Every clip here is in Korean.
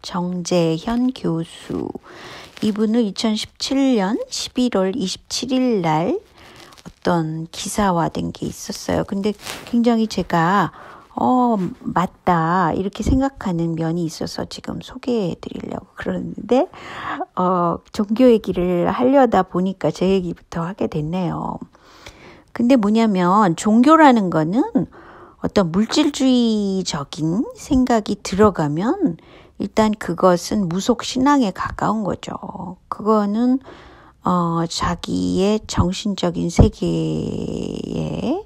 정재현 교수. 이분은 2017년 11월 27일 날 어떤 기사화된 게 있었어요. 근데 굉장히 제가 맞다 이렇게 생각하는 면이 있어서 지금 소개해 드리려고 그러는데 종교 얘기를 하려다 보니까 제 얘기부터 하게 됐네요. 근데 뭐냐면 종교라는 거는 어떤 물질주의적인 생각이 들어가면 일단 그것은 무속신앙에 가까운 거죠. 그거는 자기의 정신적인 세계에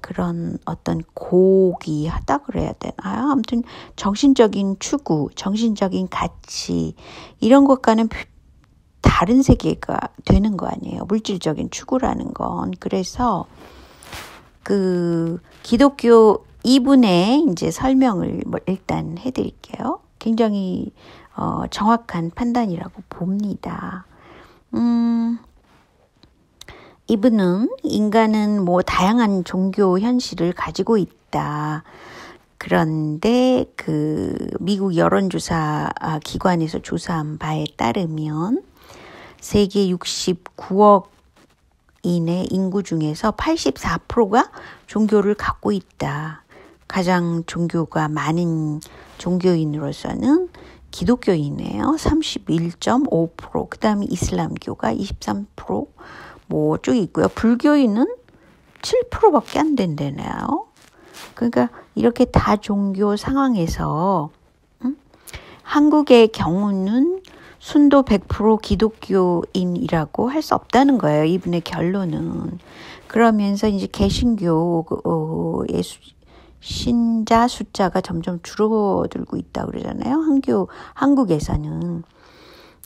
그런 어떤 고귀하다 그래야 되나요? 아무튼 정신적인 추구, 정신적인 가치 이런 것과는 다른 세계가 되는 거 아니에요. 물질적인 추구라는 건. 그래서 그 기독교 이분의 이제 설명을 일단 해드릴게요. 굉장히 정확한 판단이라고 봅니다. 이분은 인간은 다양한 종교 현실을 가지고 있다. 그런데 그 미국 여론조사 기관에서 조사한 바에 따르면 세계 69억 인의 인구 중에서 84%가 종교를 갖고 있다. 가장 종교가 많은 종교인으로서는 기독교인이에요. 31.5%. 그 다음에 이슬람교가 23%. 쭉 있고요. 불교인은 7%밖에 안 된다네요. 그러니까 이렇게 다종교 상황에서 한국의 경우는 순도 100% 기독교인이라고 할 수 없다는 거예요. 이분의 결론은. 그러면서 이제 개신교의 신자 숫자가 점점 줄어들고 있다고 그러잖아요. 한국에서는.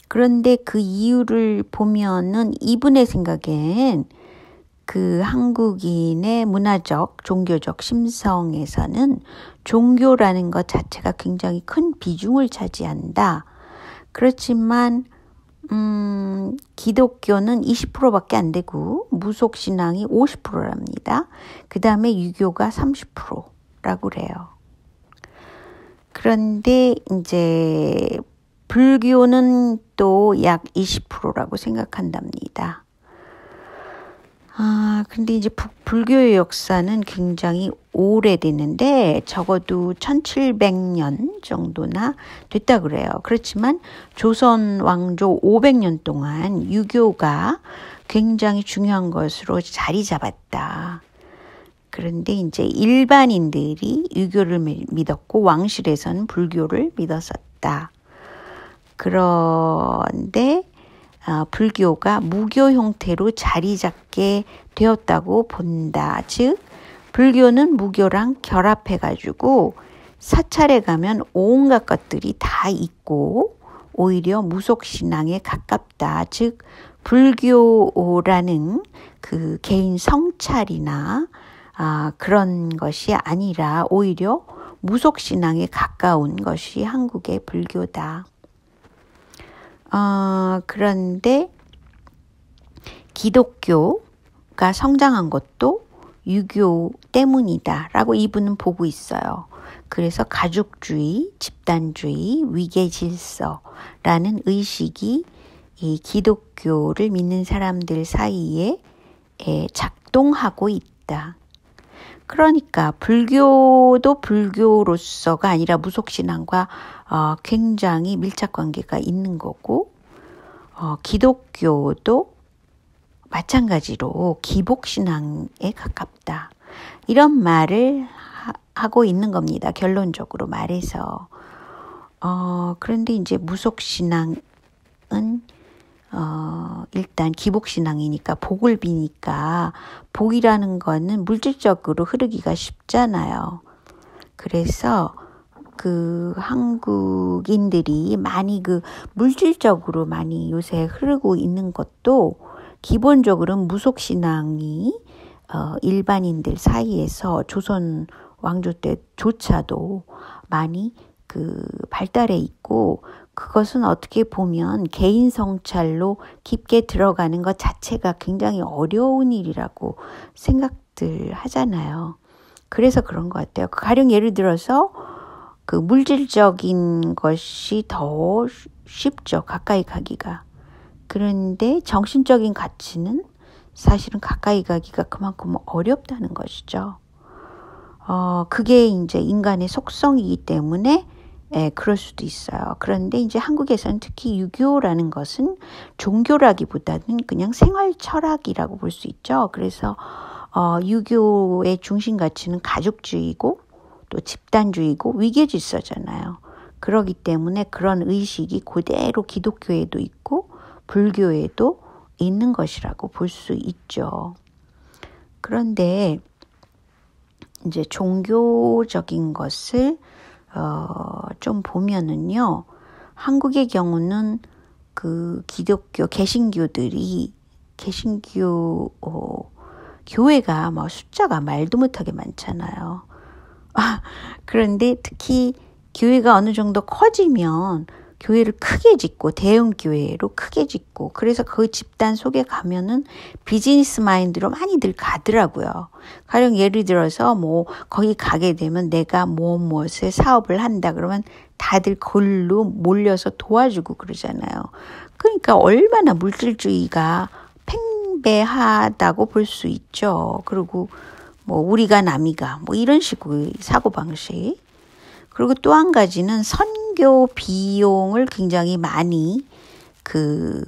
그런데 그 이유를 보면은 이분의 생각엔 그 한국인의 문화적, 종교적 심성에서는 종교라는 것 자체가 굉장히 큰 비중을 차지한다. 그렇지만 기독교는 20%밖에 안 되고 무속신앙이 50%랍니다. 그 다음에 유교가 30%라고 그래요. 그런데 이제 불교는 또 약 20%라고 생각한답니다. 근데 이제 불교의 역사는 굉장히 오래됐는데 적어도 1700년 정도나 됐다 그래요. 그렇지만 조선 왕조 500년 동안 유교가 굉장히 중요한 것으로 자리 잡았다. 그런데 이제 일반인들이 유교를 믿었고 왕실에서는 불교를 믿었었다. 그런데 불교가 무교 형태로 자리 잡게 되었다고 본다. 즉 불교는 무교랑 결합해가지고 사찰에 가면 온갖 것들이 다 있고 오히려 무속신앙에 가깝다. 즉 불교라는 그 개인 성찰이나 그런 것이 아니라 오히려 무속신앙에 가까운 것이 한국의 불교다. 그런데 기독교가 성장한 것도 유교 때문이다라고 이분은 보고 있어요. 그래서 가족주의, 집단주의, 위계질서라는 의식이 이 기독교를 믿는 사람들 사이에 작동하고 있다. 그러니까 불교도 불교로서가 아니라 무속신앙과 굉장히 밀착 관계가 있는 거고 기독교도 마찬가지로 기복신앙에 가깝다. 이런 말을 하고 있는 겁니다. 결론적으로 말해서. 그런데 이제 무속신앙은 일단 기복신앙이니까 복을 비니까 복이라는 거는 물질적으로 흐르기가 쉽잖아요. 그래서 그 한국인들이 많이 물질적으로 많이 요새 흐르고 있는 것도 기본적으로 무속신앙이 일반인들 사이에서 조선 왕조 때조차도 많이 발달해 있고 그것은 어떻게 보면 개인 성찰로 깊게 들어가는 것 자체가 굉장히 어려운 일이라고 생각들 하잖아요. 그래서 그런 것 같아요. 가령 예를 들어서 그 물질적인 것이 더 쉽죠. 가까이 가기가. 그런데 정신적인 가치는 사실은 가까이 가기가 그만큼 어렵다는 것이죠. 그게 이제 인간의 속성이기 때문에 그럴 수도 있어요. 그런데 이제 한국에서는 특히 유교라는 것은 종교라기보다는 그냥 생활 철학이라고 볼 수 있죠. 그래서 유교의 중심 가치는 가족주의고 또 집단주의고 위계질서잖아요. 그렇기 때문에 그런 의식이 그대로 기독교에도 있고 불교에도 있는 것이라고 볼 수 있죠. 그런데 이제 종교적인 것을 좀 보면은요, 한국의 경우는 그 기독교 개신교들이 교회가 뭐 숫자가 말도 못하게 많잖아요. 그런데 특히 교회가 어느 정도 커지면 교회를 크게 짓고 대형 교회로 크게 짓고 그래서 그 집단 속에 가면은 비즈니스 마인드로 많이들 가더라고요. 가령 예를 들어서 뭐 거기 가게 되면 내가 무엇을 사업을 한다 그러면 다들 걸로 몰려서 도와주고 그러잖아요. 그러니까 얼마나 물질주의가 팽배하다고 볼 수 있죠. 그리고 뭐 우리가 남이가 뭐 이런 식의 사고방식. 그리고 또 한 가지는 선교 비용을 굉장히 많이 그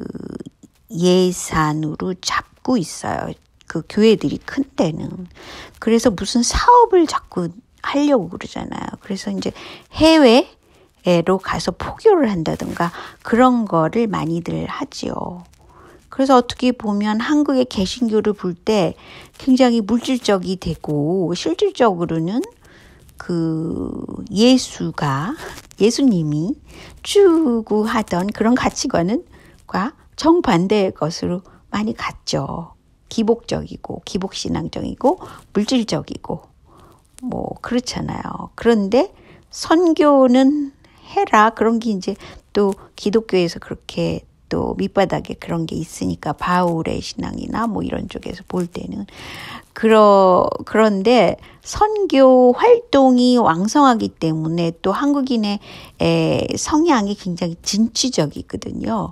예산으로 잡고 있어요. 그 교회들이 큰 데는. 그래서 무슨 사업을 자꾸 하려고 그러잖아요. 그래서 이제 해외로 가서 포교를 한다든가 그런 거를 많이들 하지요. 그래서 어떻게 보면 한국의 개신교를 볼 때 굉장히 물질적이 되고 실질적으로는 그 예수님이 추구하던 그런 가치관과 정반대의 것으로 많이 갔죠. 기복적이고 기복신앙적이고 물질적이고 뭐 그렇잖아요. 그런데 선교는 해라 그런 게 이제 또 기독교에서 그렇게 또 밑바닥에 그런 게 있으니까 바울의 신앙이나 뭐 이런 쪽에서 볼 때는 그런데 선교 활동이 왕성하기 때문에 또 한국인의 성향이 굉장히 진취적이거든요.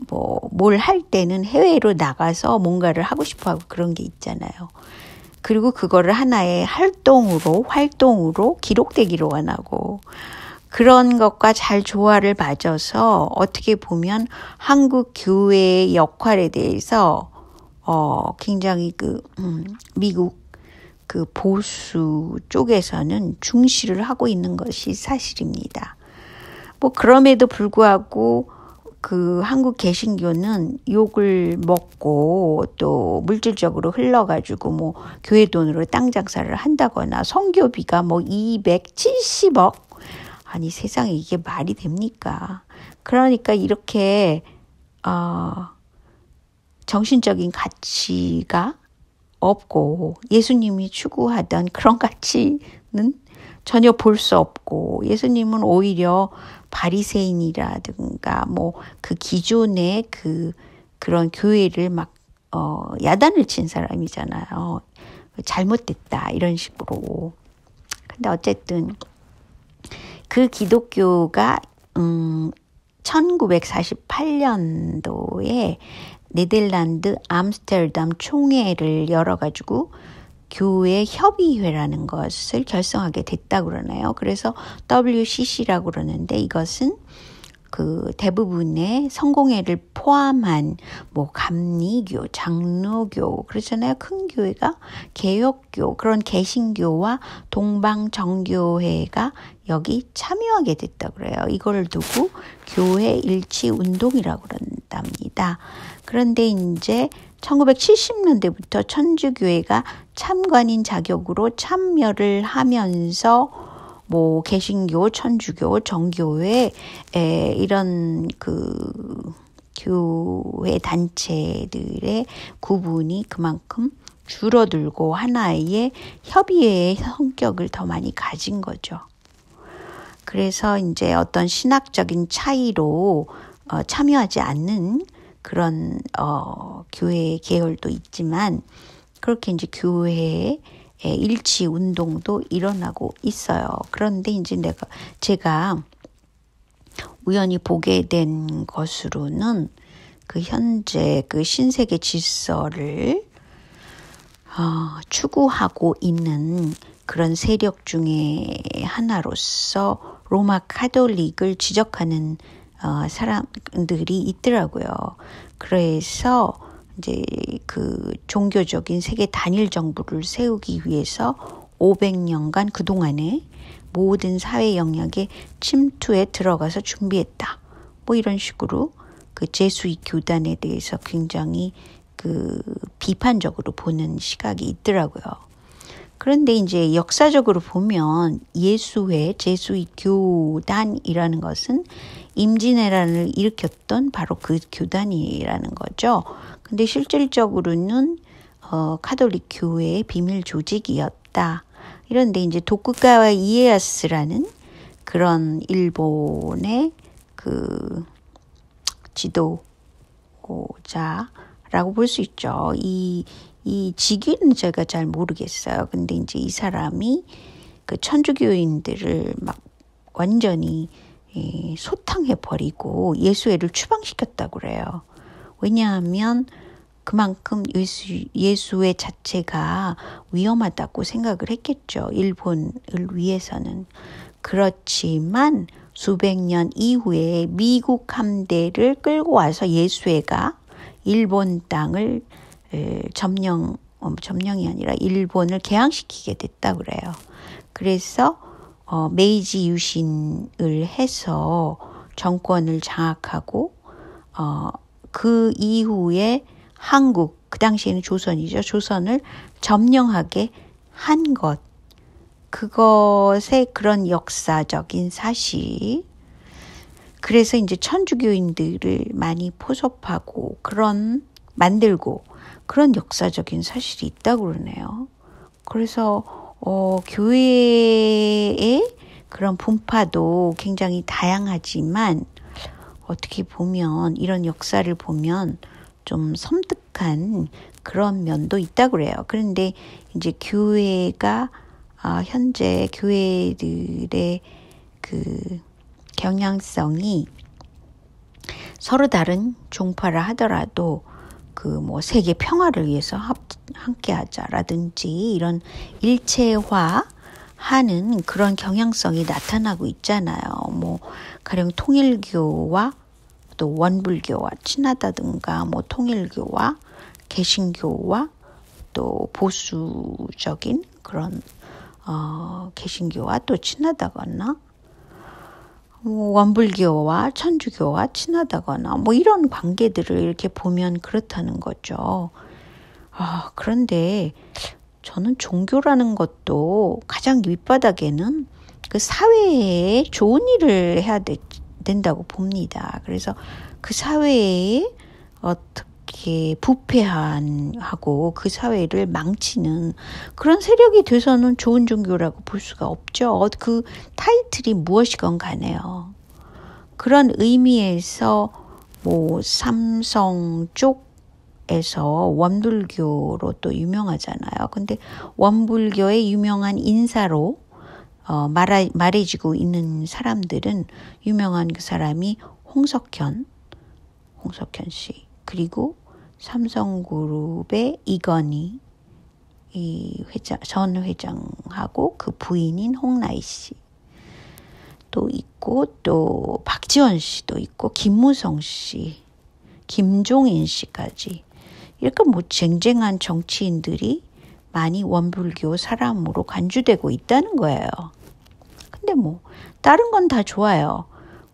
뭐 뭘 할 때는 해외로 나가서 뭔가를 하고 싶어 하고 그런 게 있잖아요. 그리고 그거를 하나의 활동으로 기록되기를 원하고 그런 것과 잘 조화를 맞아서 어떻게 보면 한국 교회의 역할에 대해서 굉장히 미국 그 보수 쪽에서는 중시를 하고 있는 것이 사실입니다. 뭐 그럼에도 불구하고 그 한국 개신교는 욕을 먹고 또 물질적으로 흘러가지고 뭐 교회 돈으로 땅 장사를 한다거나 선교비가 뭐 270억 아니 세상에 이게 말이 됩니까? 그러니까 이렇게 정신적인 가치가 없고 예수님이 추구하던 그런 가치는 전혀 볼 수 없고 예수님은 오히려 바리새인이라든가 뭐 그 기존의 그런 교회를 막 야단을 친 사람이잖아요. 잘못됐다 이런 식으로. 근데 어쨌든 그 기독교가 1948년도에 네덜란드 암스테르담 총회를 열어가지고 교회 협의회라는 것을 결성하게 됐다고 그러나요? 그래서 WCC라고 그러는데 이것은 그 대부분의 성공회를 포함한 뭐 감리교, 장로교 그렇잖아요. 큰 교회가 개혁교 그런 개신교와 동방정교회가 여기 참여하게 됐다고 그래요. 이걸 두고 교회 일치 운동이라고 그런답니다. 그런데 이제 1970년대부터 천주교회가 참관인 자격으로 참여를 하면서 뭐 개신교, 천주교, 정교회 이런 그 교회 단체들의 구분이 그만큼 줄어들고 하나의 협의회의 성격을 더 많이 가진 거죠. 그래서 이제 어떤 신학적인 차이로 참여하지 않는 그런 교회 계열도 있지만 그렇게 이제 교회의 일치 운동도 일어나고 있어요. 그런데 이제 제가 우연히 보게 된 것으로는 그 현재 그 신세계 질서를 추구하고 있는 그런 세력 중에 하나로서 로마 카톨릭을 지적하는 사람들이 있더라고요. 그래서 이제 그 종교적인 세계 단일 정부를 세우기 위해서 500년간 그동안에 모든 사회 영역에 침투에 들어가서 준비했다. 뭐 이런 식으로 그 제수이 교단에 대해서 굉장히 그 비판적으로 보는 시각이 있더라고요. 그런데 이제 역사적으로 보면 예수회 제수이 교단이라는 것은 임진왜란을 일으켰던 바로 그 교단이라는 거죠. 근데 실질적으로는 카톨릭 교회의 비밀 조직이었다. 이런데 이제 도쿠가와 이에야스라는 그런 일본의 그 지도자라고 볼 수 있죠. 이 직위는 제가 잘 모르겠어요. 근데 이제 이 사람이 그 천주교인들을 막 완전히 소탕해버리고 예수회를 추방시켰다고 그래요. 왜냐하면 그만큼 예수회 자체가 위험하다고 생각을 했겠죠. 일본을 위해서는. 그렇지만 수백 년 이후에 미국 함대를 끌고 와서 예수회가 일본 땅을 점령이 아니라 일본을 개항시키게 됐다고 그래요. 그래서 메이지 유신을 해서 정권을 장악하고 그 이후에 한국, 그 당시에는 조선이죠. 조선을 점령하게 한 것. 그것의 그런 역사적인 사실. 그래서 이제 천주교인들을 많이 포섭하고 만들고 그런 역사적인 사실이 있다고 그러네요. 그래서 교회의 그런 분파도 굉장히 다양하지만 어떻게 보면 이런 역사를 보면 좀 섬뜩한 그런 면도 있다고 그래요. 그런데 이제 교회가 현재 교회들의 그 경향성이 서로 다른 종파라 하더라도 그 뭐 세계 평화를 위해서 함께 하자라든지 이런 일체화하는 그런 경향성이 나타나고 있잖아요. 뭐 가령 통일교와 또 원불교와 친하다든가 뭐 통일교와 개신교와 또 보수적인 그런 개신교와 또 친하다거나 원불교와 천주교와 친하다거나 뭐 이런 관계들을 이렇게 보면 그렇다는 거죠. 그런데 저는 종교라는 것도 가장 밑바닥에는 그 사회에 좋은 일을 해야 된다고 봅니다. 그래서 그 사회에 어떻게 부패하고 그 사회를 망치는 그런 세력이 돼서는 좋은 종교라고 볼 수가 없죠. 그 타이틀이 무엇이건 간에요. 그런 의미에서 뭐 삼성 쪽에서 원불교로 또 유명하잖아요. 근데 원불교의 유명한 인사로 말해지고 있는 사람들은 유명한 그 사람이 홍석현 씨, 그리고 삼성그룹의 이건희 전 회장하고 그 부인인 홍나희 씨 또 있고 또 박지원 씨도 있고 김무성 씨, 김종인 씨까지 이렇게 뭐 쟁쟁한 정치인들이 많이 원불교 사람으로 간주되고 있다는 거예요. 근데 뭐 다른 건 다 좋아요.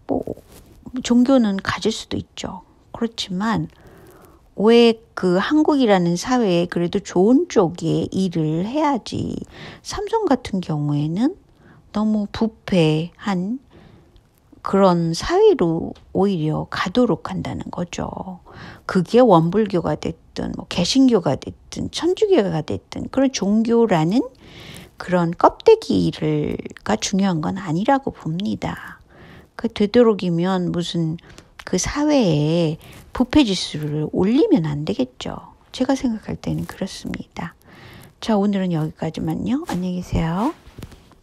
뭐 종교는 가질 수도 있죠. 그렇지만 왜 그 한국이라는 사회에 그래도 좋은 쪽의 일을 해야지. 삼성 같은 경우에는 너무 부패한 그런 사회로 오히려 가도록 한다는 거죠. 그게 원불교가 됐든 뭐 개신교가 됐든 천주교가 됐든 그런 종교라는 그런 껍데기가 중요한 건 아니라고 봅니다. 그 되도록이면 무슨 그 사회에 부패 지수를 올리면 안 되겠죠. 제가 생각할 때는 그렇습니다. 자, 오늘은 여기까지만요. 안녕히 계세요.